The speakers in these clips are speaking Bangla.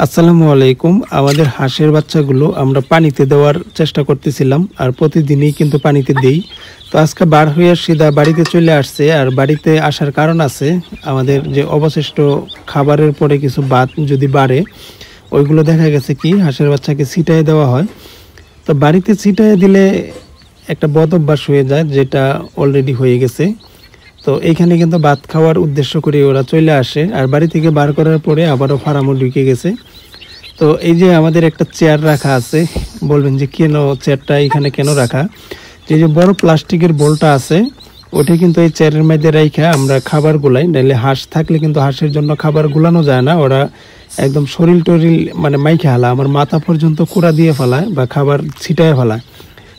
আসসালামু আলাইকুম। আমাদের হাঁসের বাচ্চাগুলো আমরা পানিতে দেওয়ার চেষ্টা করতেছিলাম, আর প্রতিদিনই কিন্তু পানিতে দেই। তো আজকে বার হয়ে সিধা বাড়িতে চলে আসছে। আর বাড়িতে আসার কারণ আছে, আমাদের যে অবশিষ্ট খাবারের পরে কিছু ভাত যদি বাড়ে, ওইগুলো দেখা গেছে কি হাঁসের বাচ্চাকে ছিটায় দেওয়া হয়। তো বাড়িতে ছিটায় দিলে একটা বদ অভ্যাস হয়ে যায়, যেটা অলরেডি হয়ে গেছে। তো এইখানে কিন্তু ভাত খাওয়ার উদ্দেশ্য করে ওরা চলে আসে, আর বাড়ি থেকে বার করার পরে আবারও ফার্মও ঢুকে গেছে। তো এই যে আমাদের একটা চেয়ার রাখা আছে, বলবেন যে কেন চেয়ারটা এখানে কেন রাখা? যে বড় প্লাস্টিকের বোলটা আছে, ওটা কিন্তু এই চেয়ারের মধ্যে রাইখা আমরা খাবার গুলাই। নাহলে হাঁস থাকলে কিন্তু হাঁসের জন্য খাবার গুলানো যায় না, ওরা একদম শরীর টরিল মানে মাইখে হালা, আমার মাথা পর্যন্ত কুড়া দিয়ে ফেলায় বা খাবার ছিটায় ফেলায়।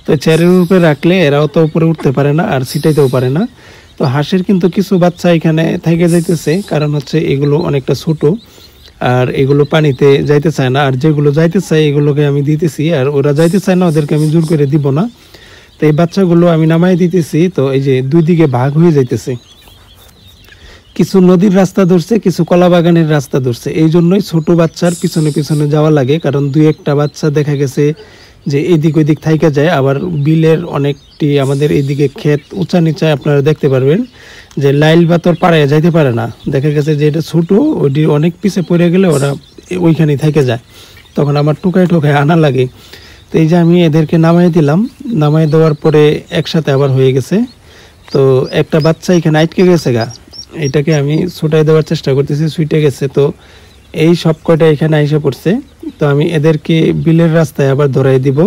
তো চেয়ারের উপরে রাখলে এরাও তো উপরে উঠতে পারে না আর ছিটাইতেও পারে না। তো হাঁসের কিন্তু কিছু বাচ্চা এখানে থেকে যাইতেছে, কারণ হচ্ছে এগুলো অনেকটা ছোট আর এগুলো পানিতে যাইতে চায় না। আর যেগুলো যাইতে চায় এগুলোকে আমি দিতেছি, আর ওরা যাইতে চায় না, ওদেরকে আমি জোর করে দিব না। তো এই বাচ্চাগুলো আমি নামাই দিতেছি। তো এই যে দুই দিকে ভাগ হয়ে যাইতেছে, কিছু নদীর রাস্তা ধরছে, কিছু কলা বাগানের রাস্তা ধরছে। এই জন্যই ছোট বাচ্চার পিছনে পিছনে যাওয়া লাগে, কারণ দুই একটা বাচ্চা দেখা গেছে যে এদিক ওইদিক থাইকা যায়। আবার বিলের অনেকটি আমাদের এইদিকে ক্ষেত উঁচা নিচা, আপনারা দেখতে পারবেন যে লাইল বাতর পাড়ায় যাইতে পারে না। দেখা গেছে যে এটা ছোট, ওইটি অনেক পিছে পড়ে গেলে ওরা ওইখানেই থেকে যায়, তখন আমার টুকায় টুকায় আনা লাগে। তো এই যে আমি এদেরকে নামাই দিলাম, নামাই দেওয়ার পরে একসাথে আবার হয়ে গেছে। তো একটা বাচ্চা এখানে আটকে গেছে গা, এটাকে আমি ছুটাই দেওয়ার চেষ্টা করতেছি, ছুটে গেছে। তো এই সব কয়টা এখানে এসে পড়ছে। তো আমি এদেরকে বিলের রাস্তায় আবার ধরাই দিব।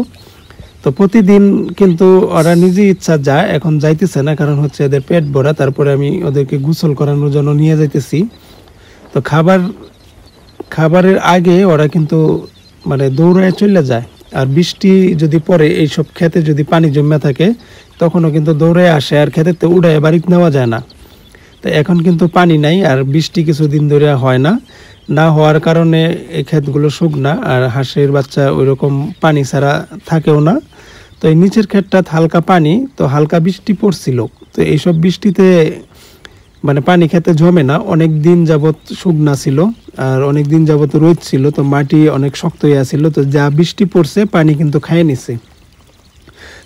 তো প্রতিদিন কিন্তু ওরা নিজে ইচ্ছা যায়, এখন যাইতেছে না, কারণ হচ্ছে এদের পেট ভরা। তারপরে আমি ওদেরকে গোসল করানোর জন্য নিয়ে যাইতেছি। তো খাবারের আগে ওরা কিন্তু মানে দৌড়ায় চলে যায়। আর বৃষ্টি যদি পড়ে, এইসব খেতে যদি পানি জমে থাকে, তখনও কিন্তু দৌড়ায় আসে, আর খেতে উড়ায় বাড়িতে নেওয়া যায় না। তো এখন কিন্তু পানি নাই, আর বৃষ্টি কিছুদিন ধরে হয় না, না হওয়ার কারণে এই ক্ষেতগুলো শুকনা, আর হাঁসের বাচ্চা ওই রকম পানি ছাড়া থাকেও না। তো এই নিচের ক্ষেতটা হালকা পানি, তো হালকা বৃষ্টি পড়ছিল। তো এইসব বৃষ্টিতে মানে পানি খেতে জমে না, অনেক দিন যাবত শুকনা ছিল, আর অনেক দিন যাবত রোদ ছিল, তো মাটি অনেক শক্ত হয়ে আছিল। তো যা বৃষ্টি পড়ছে পানি কিন্তু খাইয়ে নিছে।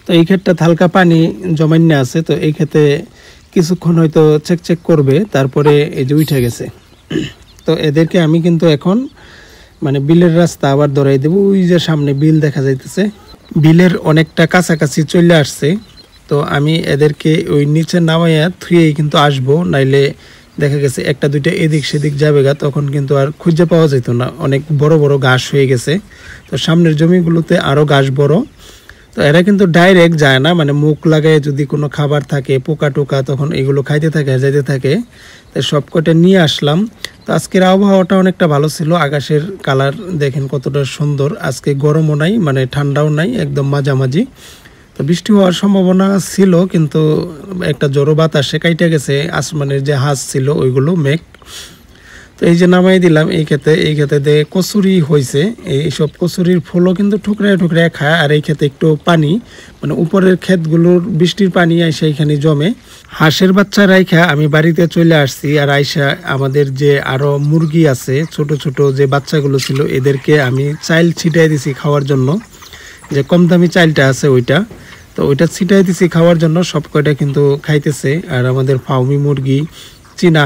তো এই ক্ষেতটা হালকা পানি জমান্য আছে। তো এই ক্ষেতে কিছুক্ষণ হয়তো চেক চেক করবে, তারপরে এই যে উঠে গেছে। তো এদেরকে আমি কিন্তু এখন মানে বিলের রাস্তা আবার ধরাই দেবো। ওই যে সামনে বিল দেখা যাইতেছে, বিলের অনেকটা কাছাকাছি চলে আসছে। তো আমি এদেরকে ওই নিচে নামাইয়া থুয়েই কিন্তু আসবো, নাইলে দেখা গেছে একটা দুইটা এদিক সেদিক যাবে গা, তখন কিন্তু আর খুঁজে পাওয়া যেত না, অনেক বড় বড় ঘাস হয়ে গেছে। তো সামনের জমিগুলোতে আরও ঘাস বড়। তো এরা কিন্তু ডাইরেক্ট যায় না, মানে মুখ লাগায় যদি কোনো খাবার থাকে, পোকা টোকা, তখন এগুলো খাইতে থাকে, যাইতে থাকে। তাই সব কটা নিয়ে আসলাম। তো আজকের আবহাওয়াটা অনেকটা ভালো ছিল, আকাশের কালার দেখেন কতটা সুন্দর। আজকে গরমও নাই, মানে ঠান্ডাও নাই, একদম মাঝামাঝি। তো বৃষ্টি হওয়ার সম্ভাবনা ছিল, কিন্তু একটা জড়ো বাতাসে কাইটে গেছে আসমানের যে হাঁস ছিল ওইগুলো মেঘ। তো এই যে নামাই দিলাম এই ক্ষেতে দিয়ে কচুরি হয়েছে। এইসব কচুরির ফুলও কিন্তু ঠুকরায় ঠুকরায় খায়। আর এই ক্ষেতে একটু পানি, মানে উপরের ক্ষেতগুলোর বৃষ্টির পানি আইসা এখানে জমে। হাঁসের বাচ্চা রাইখা আমি বাড়িতে চলে আসছি। আর আইসা আমাদের যে আরো মুরগি আছে, ছোট ছোট যে বাচ্চাগুলো ছিল, এদেরকে আমি চাইল ছিটাই দিছি খাওয়ার জন্য, যে কম দামি চাইলটা আছে ওইটা। তো ওইটা ছিটাই দিছি খাওয়ার জন্য, সব কয়টা কিন্তু খাইতেছে। আর আমাদের ফাউমি মুরগি, চীনা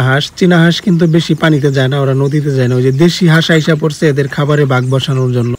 হাঁস কিন্তু বেশি পানিতে যায় না, ওরা নদীতে যায় না। ওই যে দেশি হাঁস আইসা পড়ছে এদের খাবারে ভাগ বসানোর জন্য।